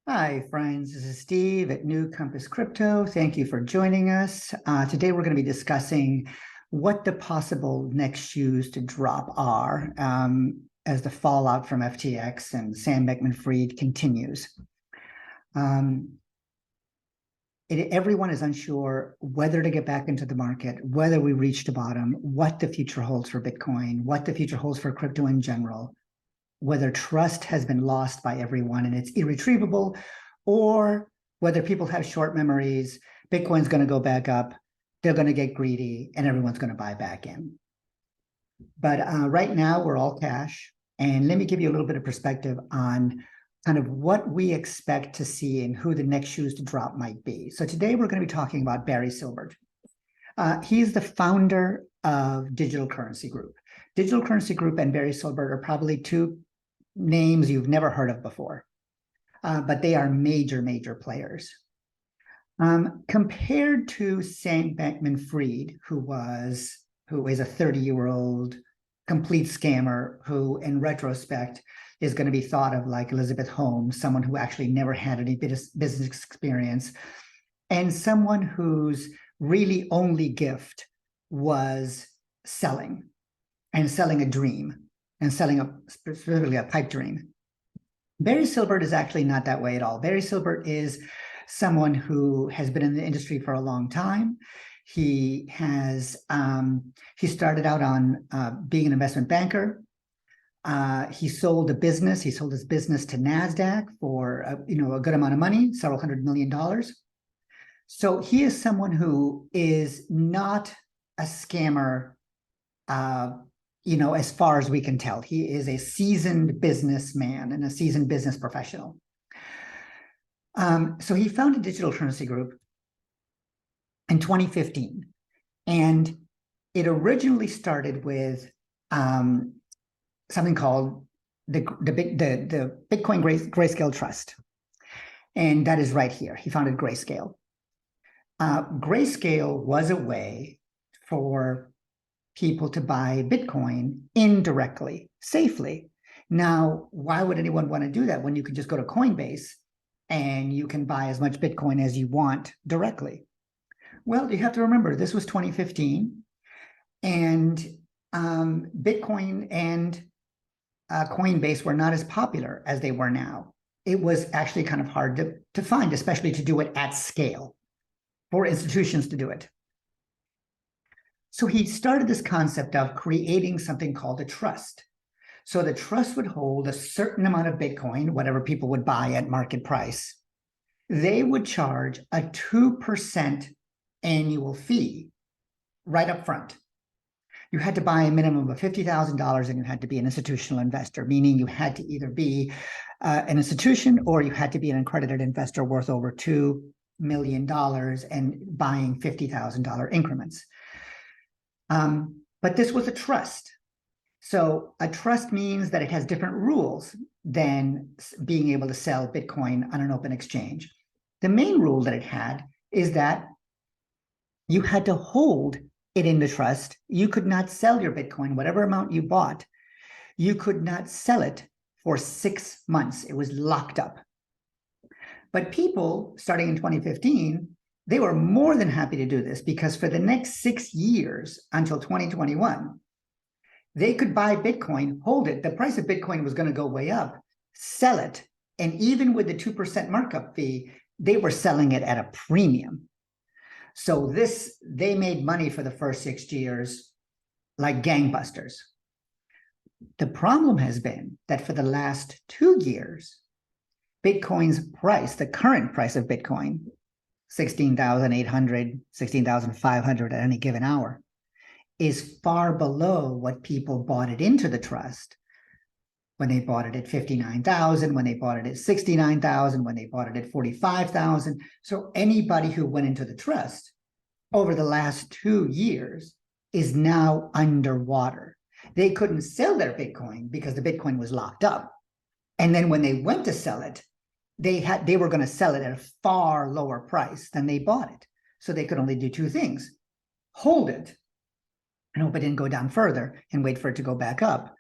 Hi, friends. This is Steve at New Compass Crypto. Thank you for joining us. Today, we're going to be discussing what the possible next shoes to drop are as the fallout from FTX and Sam Bankman-Fried continues. Everyone is unsure whether to get back into the market, whether we reached a bottom, what the future holds for Bitcoin, what the future holds for crypto in general, whether trust has been lost by everyone and it's irretrievable, or whether people have short memories, Bitcoin's going to go back up, they're going to get greedy, and everyone's going to buy back in. But right now, we're all cash. And let me give you a little bit of perspective on kind of what we expect to see and who the next shoes to drop might be. So today, we're going to be talking about Barry Silbert. He's the founder of Digital Currency Group. Digital Currency Group and Barry Silbert are probably two names you've never heard of before, but they are major, major players. Compared to Sam Bankman-Fried, who is a 30-year-old complete scammer who, in retrospect, is going to be thought of like Elizabeth Holmes, someone who actually never had any business experience, and someone whose really only gift was selling, and selling a dream, and selling specifically a pipe dream. Barry Silbert is actually not that way at all. Barry Silbert is someone who has been in the industry for a long time. He started out on being an investment banker. He sold a business. He sold his business to NASDAQ for a good amount of money, several $100 million. So he is someone who is not a scammer, as far as we can tell. He is a seasoned businessman and a seasoned business professional. So he founded Digital Currency Group in 2015. And it originally started with something called the Bitcoin Grayscale Trust. And that is right here. He founded Grayscale. Grayscale was a way for people to buy Bitcoin indirectly, safely. Now, why would anyone want to do that when you can just go to Coinbase and you can buy as much Bitcoin as you want directly? Well, you have to remember, this was 2015, and Bitcoin and Coinbase were not as popular as they were now. It was actually kind of hard to find, especially to do it at scale, for institutions to do it. So he started this concept of creating something called a trust. So the trust would hold a certain amount of Bitcoin, whatever people would buy at market price. They would charge a 2% annual fee right up front. You had to buy a minimum of $50,000 and you had to be an institutional investor, meaning you had to either be an institution or you had to be an accredited investor worth over $2 million and buying $50,000 increments. But this was a trust. So a trust means that it has different rules than being able to sell Bitcoin on an open exchange. The main rule that it had is that you had to hold it in the trust. You could not sell your Bitcoin, whatever amount you bought. You could not sell it for 6 months. It was locked up. But people, starting in 2015, they were more than happy to do this because for the next 6 years until 2021, they could buy Bitcoin, hold it. The price of Bitcoin was going to go way up, sell it. And even with the 2% markup fee, they were selling it at a premium. So they made money for the first 6 years like gangbusters. The problem has been that for the last 2 years, Bitcoin's price, the current price of Bitcoin, 16,800, 16,500 at any given hour, is far below what people bought it into the trust when they bought it at 59,000, when they bought it at 69,000, when they bought it at 45,000. So anybody who went into the trust over the last 2 years is now underwater. They couldn't sell their Bitcoin because the Bitcoin was locked up. And then when they went to sell it, they were going to sell it at a far lower price than they bought it. So they could only do two things: hold it and hope it didn't go down further and wait for it to go back up,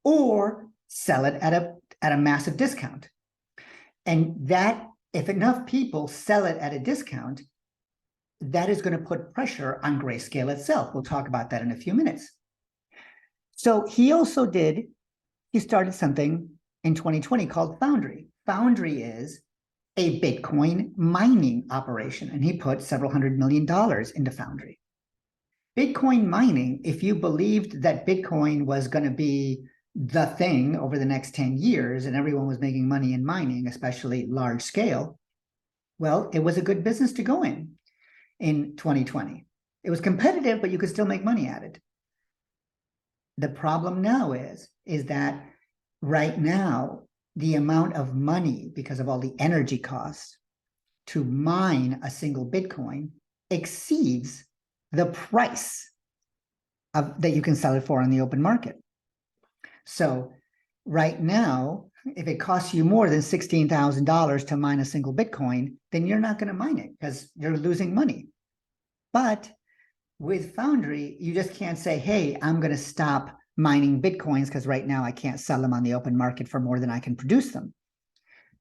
or sell it at a massive discount. And that, if enough people sell it at a discount, that is going to put pressure on Grayscale itself. We'll talk about that in a few minutes. So he started something in 2020 called Foundry. Foundry is a Bitcoin mining operation, and he put several $100 million into Foundry. Bitcoin mining, if you believed that Bitcoin was going to be the thing over the next 10 years and everyone was making money in mining, especially large scale, well, it was a good business to go in 2020. It was competitive, but you could still make money at it. The problem now is that right now, the amount of money, because of all the energy costs to mine a single Bitcoin, exceeds the price that you can sell it for on the open market. So right now, if it costs you more than $16,000 to mine a single Bitcoin, then you're not going to mine it because you're losing money. But with Foundry, you just can't say, hey, I'm going to stop mining Bitcoins because right now I can't sell them on the open market for more than I can produce them.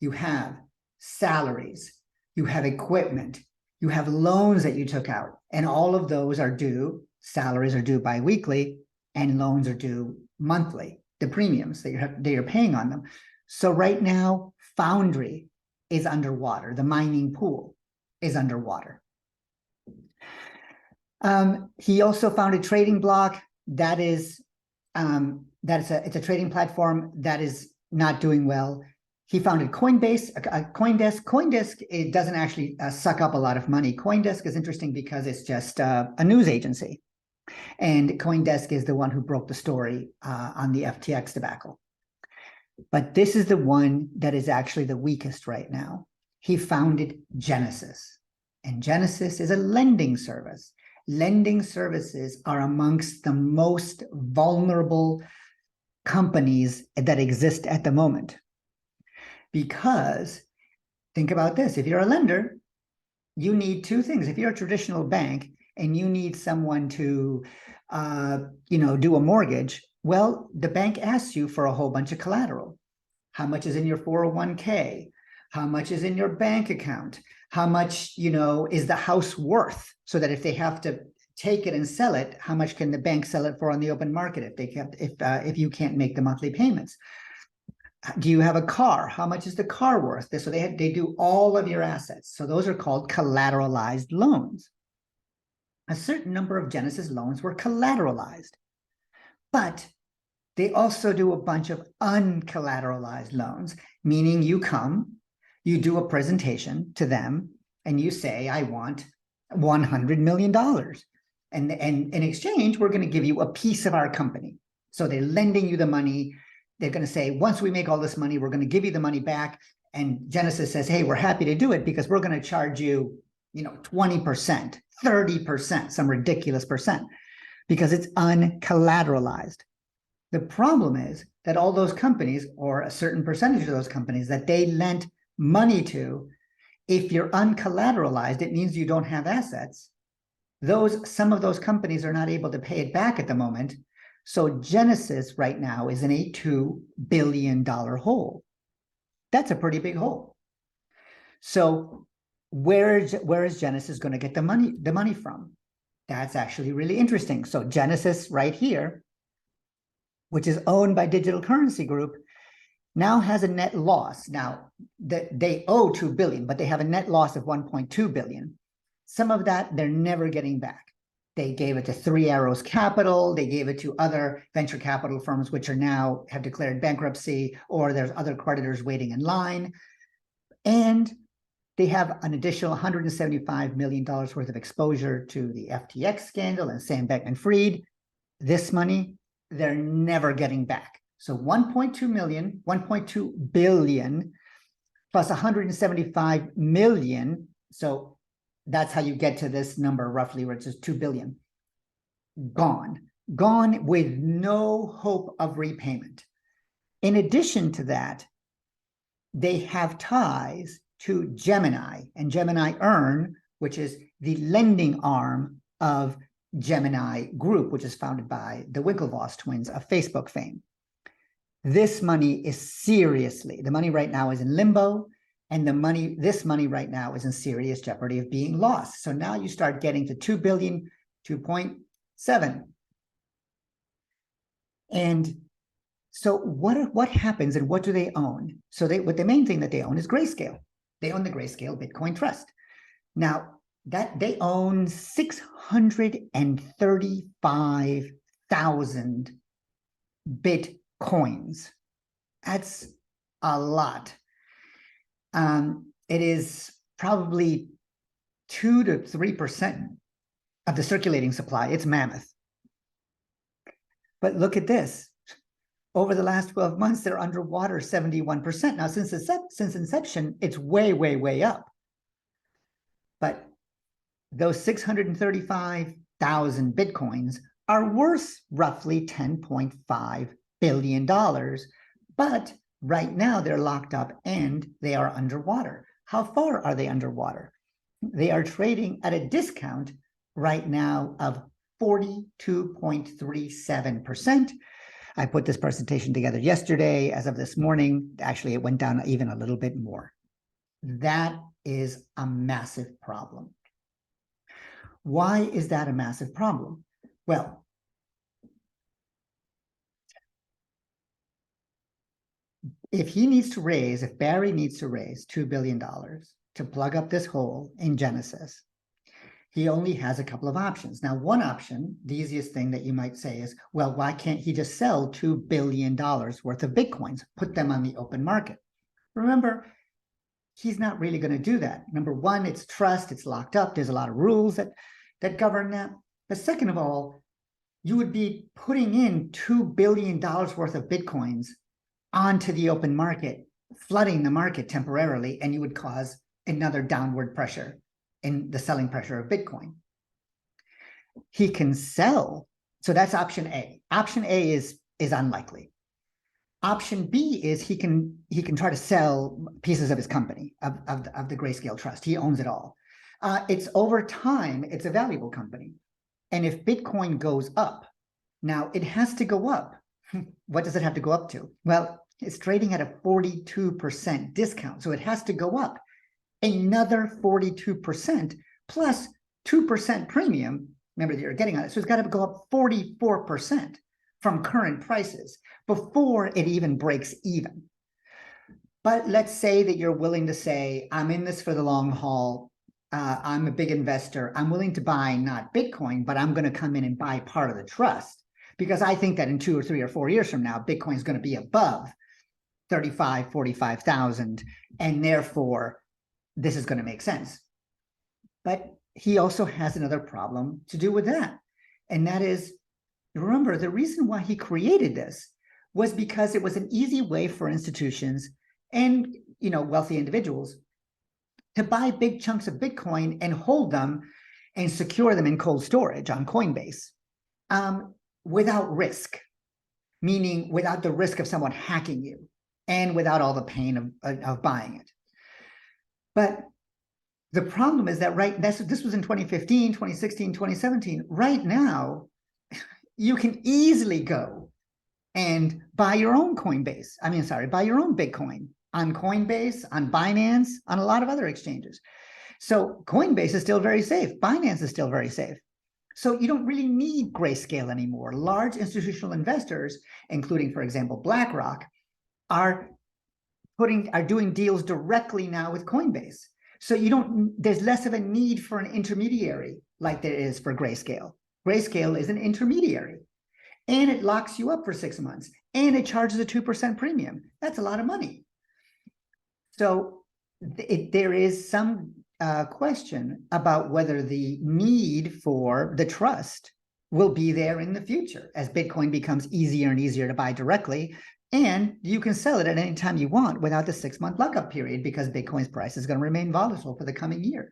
You have salaries, you have equipment, you have loans that you took out, and all of those are due. Salaries are due biweekly, and loans are due monthly, the premiums that you're paying on them. So right now, Foundry is underwater. The mining pool is underwater. He also founded Trading Block. It's a trading platform that is not doing well. He founded Coinbase, Coindesk. Coindesk, it doesn't actually suck up a lot of money. Coindesk is interesting because it's just a news agency. And Coindesk is the one who broke the story on the FTX debacle. But this is the one that is actually the weakest right now. He founded Genesis. And Genesis is a lending service. Lending services are amongst the most vulnerable companies that exist at the moment. Because think about this, if you're a lender, you need two things. If you're a traditional bank and you need someone to do a mortgage, well, the bank asks you for a whole bunch of collateral. How much is in your 401k? How much is in your bank account? How much, is the house worth? So that if they have to take it and sell it, how much can the bank sell it for on the open market if you can't make the monthly payments? Do you have a car? How much is the car worth? So they do all of your assets. So those are called collateralized loans. A certain number of Genesis loans were collateralized, but they also do a bunch of uncollateralized loans, meaning you do a presentation to them, and you say, I want $100 million. And in exchange, we're going to give you a piece of our company. So they're lending you the money. They're going to say, once we make all this money, we're going to give you the money back. And Genesis says, hey, we're happy to do it because we're going to charge you, 20%, 30%, some ridiculous percent, because it's uncollateralized. The problem is that all those companies, or a certain percentage of those companies that they lent money to, if you're uncollateralized, it means you don't have assets. Some of those companies are not able to pay it back at the moment. So Genesis right now is in a $2 billion hole. That's a pretty big hole. So where is Genesis going to get the money from? That's actually really interesting. So Genesis right here, which is owned by Digital Currency Group, now has a net loss. Now, they owe $2 billion, but they have a net loss of $1.2 billion. Some of that they're never getting back. They gave it to Three Arrows Capital. They gave it to other venture capital firms, which are now have declared bankruptcy, or there's other creditors waiting in line. And they have an additional $175 million worth of exposure to the FTX scandal and Sam Bankman-Fried. This money, they're never getting back. So 1.2 billion plus 175 million. So that's how you get to this number roughly, which is 2 billion. Gone with no hope of repayment. In addition to that, they have ties to Gemini and Gemini Earn, which is the lending arm of Gemini Group, which is founded by the Winklevoss twins of Facebook fame. This money is the money right now is in limbo. And this money right now is in serious jeopardy of being lost. So now you start getting to 2 billion, 2.7. And so what happens and what do they own? So the main thing that they own is Grayscale. They own the Grayscale Bitcoin Trust. Now, that they own 635,000 Bitcoins. That's a lot. It is probably 2 to 3% of the circulating supply. It's mammoth. But look at this. Over the last 12 months, they're underwater 71%. Now, since inception, it's way, way, way up. But those 635,000 Bitcoins are worth roughly $10.5 billion. But right now, they're locked up and they are underwater. How far are they underwater? They are trading at a discount right now of 42.37%. I put this presentation together yesterday. As of this morning, actually, it went down even a little bit more. That is a massive problem. Why is that a massive problem? Well, if Barry needs to raise $2 billion to plug up this hole in Genesis, he only has a couple of options. Now, one option, the easiest thing that you might say is, well, why can't he just sell $2 billion worth of Bitcoins, put them on the open market? Remember, he's not really going to do that. Number one, it's trust, it's locked up. There's a lot of rules that govern that. But second of all, you would be putting in $2 billion worth of Bitcoins onto the open market, flooding the market temporarily, and you would cause another downward pressure in the selling pressure of Bitcoin. He can sell. So that's option A. Option A is unlikely. Option B is he can try to sell pieces of his company, of the Grayscale Trust. He owns it all. It's over time, it's a valuable company. And if Bitcoin goes up, now it has to go up. What does it have to go up to? Well, it's trading at a 42% discount. So it has to go up another 42% plus 2% premium. Remember that you're getting on it. So it's got to go up 44% from current prices before it even breaks even. But let's say that you're willing to say, I'm in this for the long haul. I'm a big investor. I'm willing to buy not Bitcoin, but I'm going to come in and buy part of the trust because I think that in 2 or 3 or 4 years from now, Bitcoin is going to be above 35, 45,000. And therefore, this is going to make sense. But he also has another problem to do with that. And that is, remember, the reason why he created this was because it was an easy way for institutions and wealthy individuals to buy big chunks of Bitcoin and hold them and secure them in cold storage on Coinbase without risk, meaning without the risk of someone hacking you and without all the pain of buying it. But the problem is that this was in 2015, 2016, 2017. Right now, you can easily go and buy your own buy your own Bitcoin on Coinbase, on Binance, on a lot of other exchanges. So Coinbase is still very safe. Binance is still very safe. So you don't really need Grayscale anymore. Large institutional investors, including, for example, BlackRock, are doing deals directly now with Coinbase. So there's less of a need for an intermediary like there is for Grayscale. Grayscale is an intermediary and it locks you up for 6 months and it charges a 2% premium. That's a lot of money. So there is some question about whether the need for the trust will be there in the future as Bitcoin becomes easier and easier to buy directly. And you can sell it at any time you want without the 6-month lockup period because Bitcoin's price is going to remain volatile for the coming year.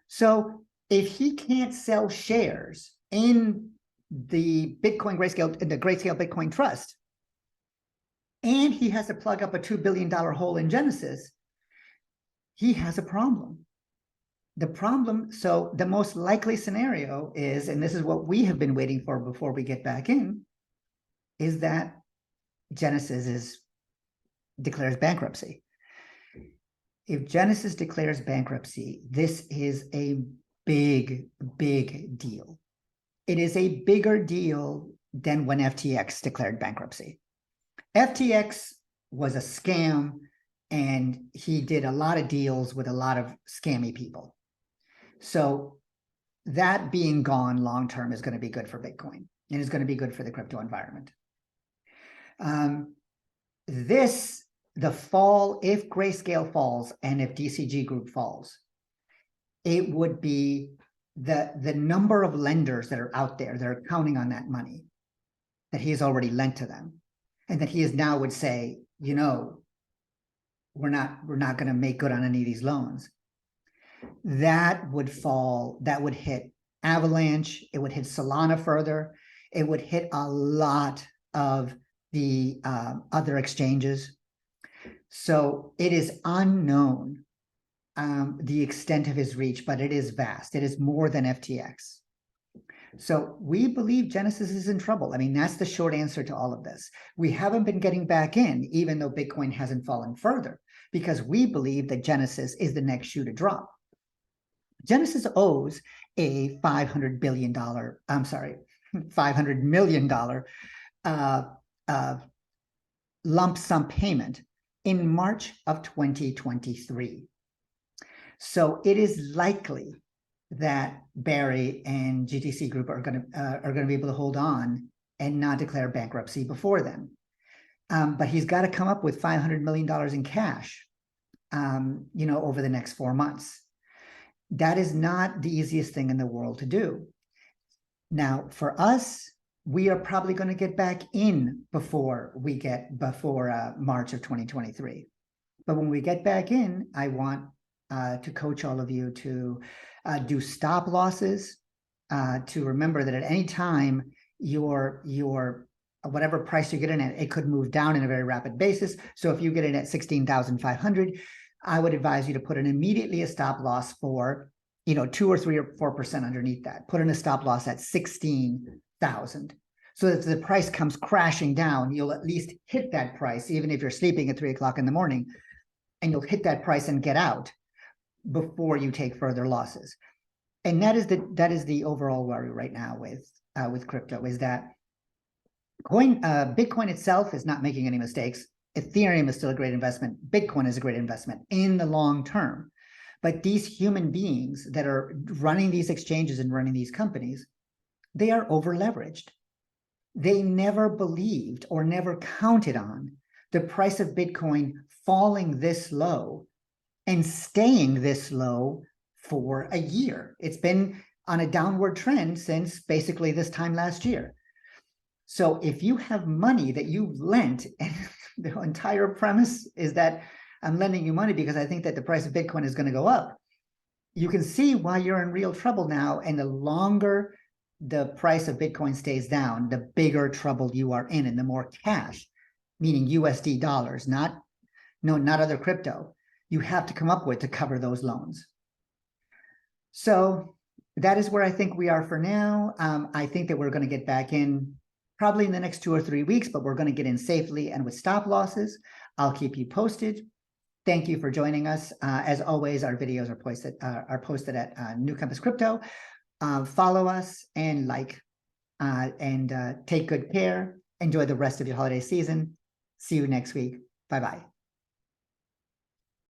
So if he can't sell shares in the Grayscale Bitcoin Trust, and he has to plug up a $2 billion hole in Genesis, he has a problem. So the most likely scenario is, and this is what we have been waiting for before we get back in, is that Genesis declares bankruptcy. If Genesis declares bankruptcy, this is a big, big deal. It is a bigger deal than when FTX declared bankruptcy. FTX was a scam, and he did a lot of deals with a lot of scammy people. So that being gone long-term is going to be good for Bitcoin, and is going to be good for the crypto environment. The fall, if Grayscale falls and if DCG Group falls, it would be the number of lenders that are out there that are counting on that money that he has already lent to them, and that he is now would say, you know, we're not going to make good on any of these loans. That would fall. That would hit Avalanche. It would hit Solana further. It would hit a lot of the other exchanges. So it is unknown the extent of his reach, but it is vast. It is more than FTX. So we believe Genesis is in trouble. I mean, that's the short answer to all of this. We haven't been getting back in, even though Bitcoin hasn't fallen further, because we believe that Genesis is the next shoe to drop. Genesis owes a $500 million lump sum payment in March of 2023. So it is likely that Barry and GTC Group are going to be able to hold on and not declare bankruptcy before then. But he's got to come up with $500 million in cash, over the next 4 months. That is not the easiest thing in the world to do. Now, for us, we are probably going to get back in before March of 2023. But when we get back in, I want to coach all of you to do stop losses, to remember that at any time your whatever price you get in at, it could move down in a very rapid basis. So if you get in at 16,500, I would advise you to put in immediately a stop loss for 2 or 3 or 4% underneath that. Put in a stop loss at 16,000. So that if the price comes crashing down, you'll at least hit that price, even if you're sleeping at 3 o'clock in the morning, and you'll hit that price and get out before you take further losses. And that is the overall worry right now with crypto, is that Bitcoin itself is not making any mistakes. Ethereum is still a great investment. Bitcoin is a great investment in the long term. But these human beings that are running these exchanges and running these companies, they are over leveraged. They never believed or never counted on the price of Bitcoin falling this low and staying this low for a year. It's been on a downward trend since basically this time last year. So if you have money that you lent, and the entire premise is that I'm lending you money because I think that the price of Bitcoin is going to go up, you can see why you're in real trouble now. And the longer the price of Bitcoin stays down, the bigger trouble you are in, and the more cash, meaning USD dollars, not other crypto, you have to come up with to cover those loans. So that is where I think we are for now. I think that we're going to get back in probably in the next 2 or 3 weeks, but we're going to get in safely and with stop losses. I'll keep you posted. Thank you for joining us. As always, our videos are posted at New Compass Crypto. Follow us and take good care. Enjoy the rest of your holiday season. See you next week. Bye-bye.